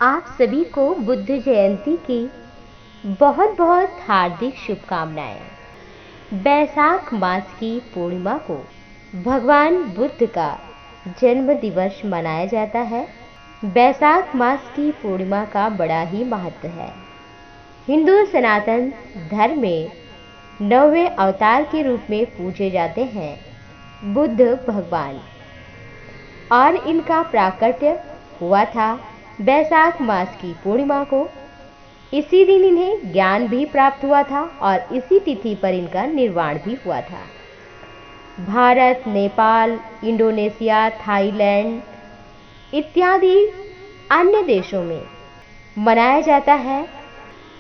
आप सभी को बुद्ध जयंती की बहुत बहुत हार्दिक शुभकामनाएं। बैसाख मास की पूर्णिमा को भगवान बुद्ध का जन्म दिवस मनाया जाता है। बैसाख मास की पूर्णिमा का बड़ा ही महत्व है। हिंदू सनातन धर्म में 9वें अवतार के रूप में पूजे जाते हैं बुद्ध भगवान, और इनका प्राकट्य हुआ था बैसाख मास की पूर्णिमा को। इसी दिन इन्हें ज्ञान भी प्राप्त हुआ था और इसी तिथि पर इनका निर्वाण भी हुआ था। भारत, नेपाल, इंडोनेशिया, थाईलैंड इत्यादि अन्य देशों में मनाया जाता है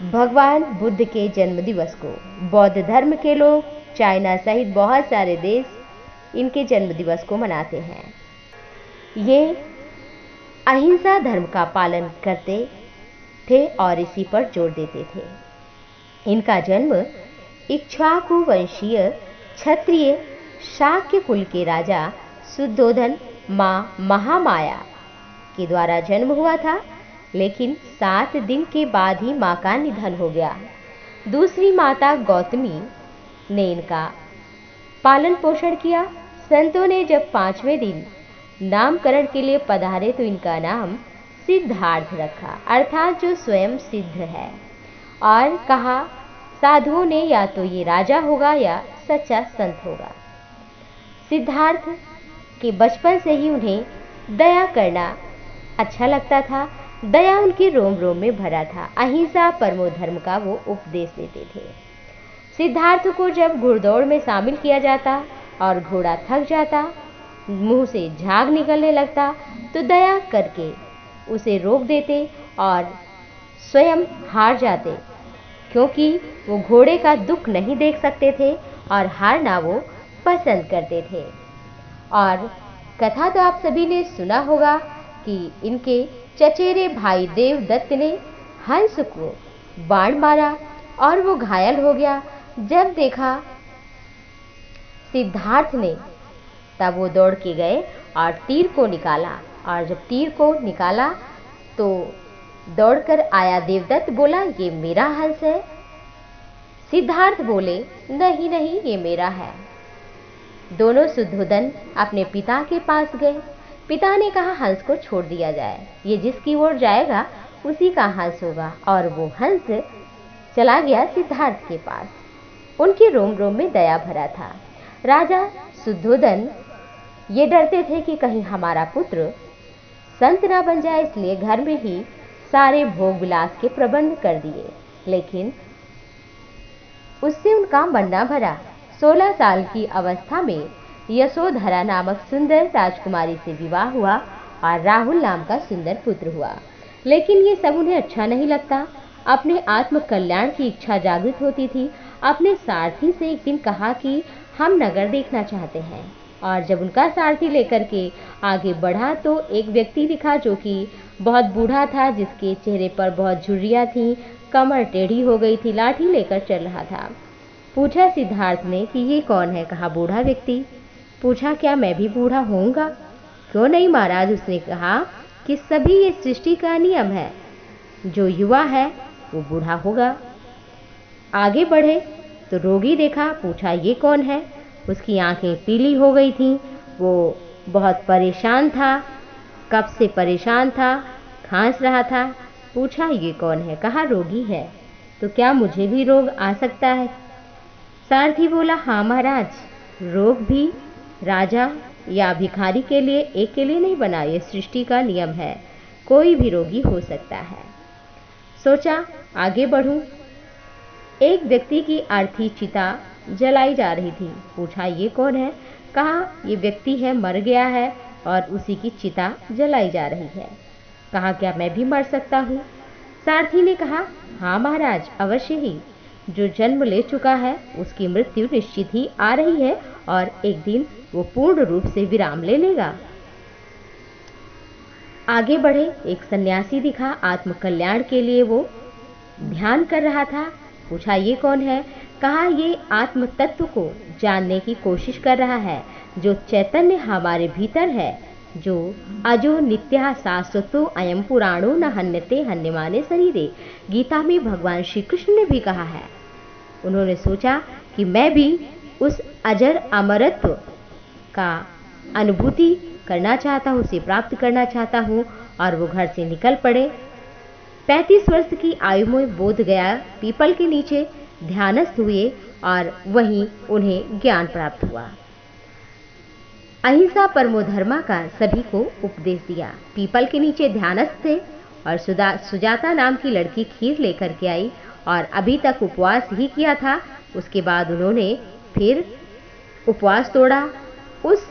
भगवान बुद्ध के जन्म दिवस को। बौद्ध धर्म के लोग चाइना सहित बहुत सारे देश इनके जन्म दिवस को मनाते हैं। ये अहिंसा धर्म का पालन करते थे और इसी पर जोर देते थे। इनका जन्म इक्ष्वाकु वंशीय क्षत्रिय शाक्य कुल के राजा शुद्धोधन मां महामाया के द्वारा जन्म हुआ था, लेकिन 7 दिन के बाद ही मां का निधन हो गया। दूसरी माता गौतमी ने इनका पालन पोषण किया। संतों ने जब 5वें दिन नामकरण के लिए पधारे तो इनका नाम सिद्धार्थ रखा, अर्थात जो स्वयं सिद्ध है, और कहा साधुओं ने या तो ये राजा होगा या सच्चा संत होगा। सिद्धार्थ के बचपन से ही उन्हें दया करना अच्छा लगता था। दया उनके रोम रोम में भरा था। अहिंसा परमो धर्म का वो उपदेश देते थे। सिद्धार्थ को जब घुड़दौड़ में शामिल किया जाता और घोड़ा थक जाता, मुंह से झाग निकलने लगता, तो दया करके उसे रोक देते और स्वयं हार जाते, क्योंकि वो घोड़े का दुख नहीं देख सकते थे और हारना वो पसंद करते थे। और कथा तो आप सभी ने सुना होगा कि इनके चचेरे भाई देवदत्त ने हंस को बाण मारा और वो घायल हो गया। जब देखा सिद्धार्थ ने, तब वो दौड़ के गए और तीर को निकाला, और जब तीर को निकाला तो दौड़कर आया देवदत्त, बोला ये मेरा हंस है। सिद्धार्थ बोले नहीं नहीं, ये मेरा है। दोनों शुद्धोधन अपने पिता के पास गए। पिता ने कहा हंस को छोड़ दिया जाए, ये जिसकी ओर जाएगा उसी का हंस होगा, और वो हंस चला गया सिद्धार्थ के पास। उनके रोम रोम में दया भरा था। राजा शुद्धोधन ये डरते थे कि कहीं हमारा पुत्र संत ना बन जाए, इसलिए घर में ही सारे भोग विलास के प्रबंध कर दिए, लेकिन उससे उनका मन ना भरा। 16 साल की अवस्था में यशोधरा नामक सुंदर राजकुमारी से विवाह हुआ और राहुल नाम का सुंदर पुत्र हुआ। लेकिन ये सब उन्हें अच्छा नहीं लगता। अपने आत्म कल्याण की इच्छा जागृत होती थी। अपने सारथी से एक दिन कहा कि हम नगर देखना चाहते हैं, और जब उनका सारथी लेकर के आगे बढ़ा तो एक व्यक्ति दिखा जो कि बहुत बूढ़ा था, जिसके चेहरे पर बहुत झुर्रियां थी, कमर टेढ़ी हो गई थी, लाठी लेकर चल रहा था। पूछा सिद्धार्थ ने कि ये कौन है? कहा बूढ़ा व्यक्ति। पूछा क्या मैं भी बूढ़ा होऊंगा? क्यों नहीं महाराज, उसने कहा कि सभी ये सृष्टि का नियम है, जो युवा है वो बूढ़ा होगा। आगे बढ़े तो रोगी देखा। पूछा ये कौन है? उसकी आंखें पीली हो गई थी, वो बहुत परेशान था, कब से परेशान था, खांस रहा था। पूछा ये कौन है? कहा रोगी है। तो क्या मुझे भी रोग आ सकता है? सारथी बोला हाँ महाराज, रोग भी राजा या भिखारी के लिए एक के लिए नहीं बना, ये सृष्टि का नियम है, कोई भी रोगी हो सकता है। सोचा आगे बढ़ूं। एक व्यक्ति की अर्थी चिता जलाई जा रही थी। पूछा ये कौन है? कहा ये व्यक्ति है, मर गया है और उसी की चिता जलाई जा रही है। कहा क्या मैं भी मर सकता हूँ? सारथी ने कहा हाँ महाराज, अवश्य ही। जो जन्म ले चुका है उसकी मृत्यु निश्चित ही आ रही है, और एक दिन वो पूर्ण रूप से विराम ले लेगा। आगे बढ़े, एक सन्यासी दिखा। आत्म कल्याण के लिए वो ध्यान कर रहा था। पूछा ये कौन है? कहा ये आत्म तत्व को जानने की कोशिश कर रहा है, जो चैतन्य हमारे भीतर है, जो अजो नित्यः शाश्वतो अयम पुराणो न हन्यते हन्यमाने शरीरे, गीता में भगवान श्री कृष्ण ने भी कहा है। उन्होंने सोचा कि मैं भी उस अजर अमरत्व का अनुभूति करना चाहता हूँ, उसे प्राप्त करना चाहता हूँ, और वो घर से निकल पड़े। 35 वर्ष की आयु में बोध गया पीपल के नीचे ध्यानस्थ हुए और वहीं उन्हें ज्ञान प्राप्त हुआ। अहिंसा परमो धर्मा का सभी को उपदेश दिया। पीपल के नीचे ध्यानस्थ थे और सुजाता नाम की लड़की खीर लेकर के आई और अभी तक उपवास ही किया था। उसके बाद उन्होंने फिर उपवास तोड़ा। उस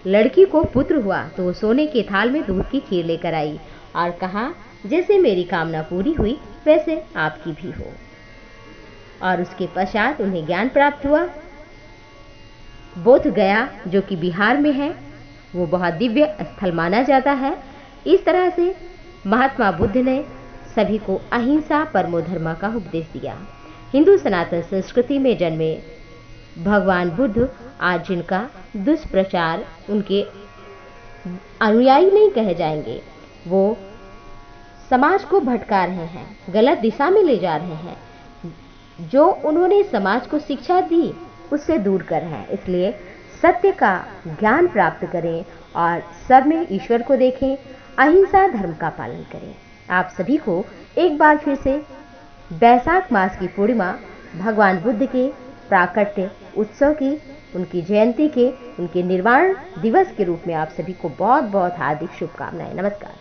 लड़की को पुत्र हुआ तो वो सोने के थाल में दूध की खीर लेकर आई और कहा, जैसे मेरी कामना पूरी हुई वैसे आपकी भी हो। और उसके पश्चात उन्हें ज्ञान प्राप्त हुआ। बोध गया जो कि बिहार में है, वो बहुत दिव्य स्थल माना जाता है। इस तरह से महात्मा बुद्ध ने सभी को अहिंसा परमो धर्म का उपदेश दिया। हिंदू सनातन संस्कृति में जन्मे भगवान बुद्ध आज जिनका दुष्प्रचार, उनके अनुयायी नहीं कहे जाएंगे, वो समाज को भटका रहे हैं, गलत दिशा में ले जा रहे हैं। जो उन्होंने समाज को शिक्षा दी उससे दूर कर रहे हैं। इसलिए सत्य का ज्ञान प्राप्त करें और सब में ईश्वर को देखें, अहिंसा धर्म का पालन करें। आप सभी को एक बार फिर से बैसाख मास की पूर्णिमा, भगवान बुद्ध के प्राकट्य उत्सव की, उनकी जयंती के, उनके निर्वाण दिवस के रूप में आप सभी को बहुत बहुत हार्दिक शुभकामनाएं। नमस्कार।